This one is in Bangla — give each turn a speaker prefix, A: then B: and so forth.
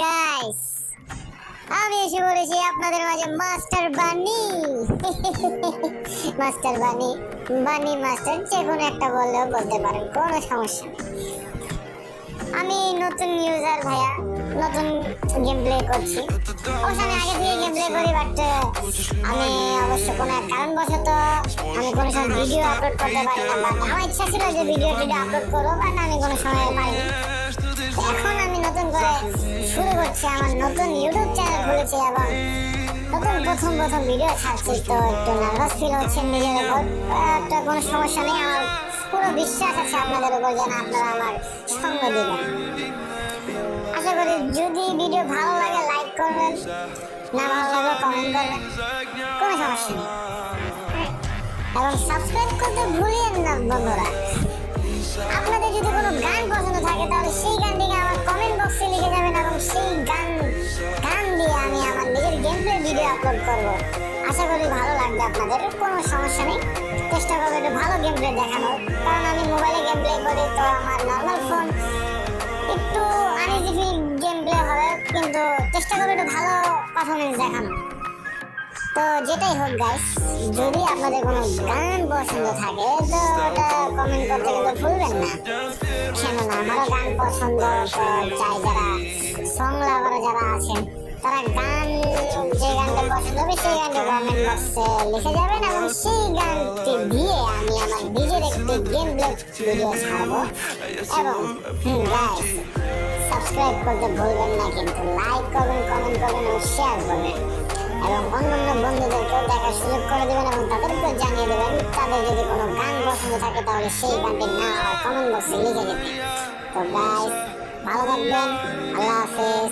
A: গাইস, আমি এসে পড়েছি আপনাদের মাঝে মাস্টার বানি। মাস্টার বানি, বানি মাস্টার, যে কোনো একটা বললেও বলতে পারেন, কোনো সমস্যা নেই। আমি নতুন ইউজার ভাইয়া, নতুন গেম প্লে করছি। অবশ্য আমি আগে থেকে গেম প্লে করি, বাট আমি অবশ্য কোনো এক কারণবশত আমি কোনো সময় ভিডিও আপলোড করতে পারি না। বাট আমার ইচ্ছা ছিল যে ভিডিও আপলোড করবো, বাট আমি কোনো সময় পারিনি। এখন আমি নতুন করে শুরু করছি, আমার নতুন ইউটিউব চ্যানেল খুলেছি এবং নতুন প্রথম ভিডিও ছাড়ছি। তো একটু নার্ভাস ফিল হচ্ছে নিজের উপর, তো কোনো সমস্যা নেই। আমার পুরো বিশ্বাস আছে আপনাদের উপর যেন আপনারা আমার সঙ্গ দিবেন। আশা করি যদি ভিডিও ভালো লাগে লাইক করবেন, না ভালো লাগলে কমেন্ট করবেন, কোনো সমস্যা নেই। এবং সাবস্ক্রাইব করতে ভুলিয়েন না বন্ধুরা। আপনাদের যদি কোনো গান পছন্দ থাকে তাহলে সেই গানটিকে আমার কমেন্ট বক্সে লিখে যাবেন এবং সেই গান দিয়ে আমি আমার নিজের গেম প্লে ভিডিও আপলোড করব। আশা করি ভালো লাগবে আপনাদের, কোনো সমস্যা নেই। চেষ্টা করবো একটু ভালো গেম প্লে দেখানোর, কারণ আমি মোবাইলে গেম প্লে করি, তো আমার নর্মাল ফোন একটু আনইজি ফিল গেম প্লে হবে, কিন্তু চেষ্টা করবো একটু ভালো পারফরমেন্স দেখানো। তো যেটাই হোক গাইস, যদি আপনাদের কোনো গান পছন্দ থাকে তো ওটা কমেন্ট করতে কিন্তু ভুলবেন না। কেননা আমারও গান পছন্দ, তো চাই যারা সং লাভার যারা আছেন তারা গান, যে গানটা পছন্দ হবে সেই গানটা কমেন্ট বক্সে লিখে যাবেন এবং সেই গানটি দিয়ে আমি আমার নিজের একটি গেম প্লে ভিডিও ছাড়বো। এবং গাইস, সাবস্ক্রাইব করতে ভুলবেন না, কিন্তু লাইক করবেন, কমেন্ট করবেন এবং শেয়ার করবেন এবং অন্যান্য বন্ধুদেরকেও দেখার সুযোগ করে দেবেন এবং তাদেরকেও জানিয়ে দেবেন তাদের যদি কোনো গান পছন্দ থাকে তাহলে সেই গানটির নাম আমার কমেন্ট বক্সে লিখে দেবেন। তো গাইস, ভালো থাকবেন, আল্লাহ হাফেজ।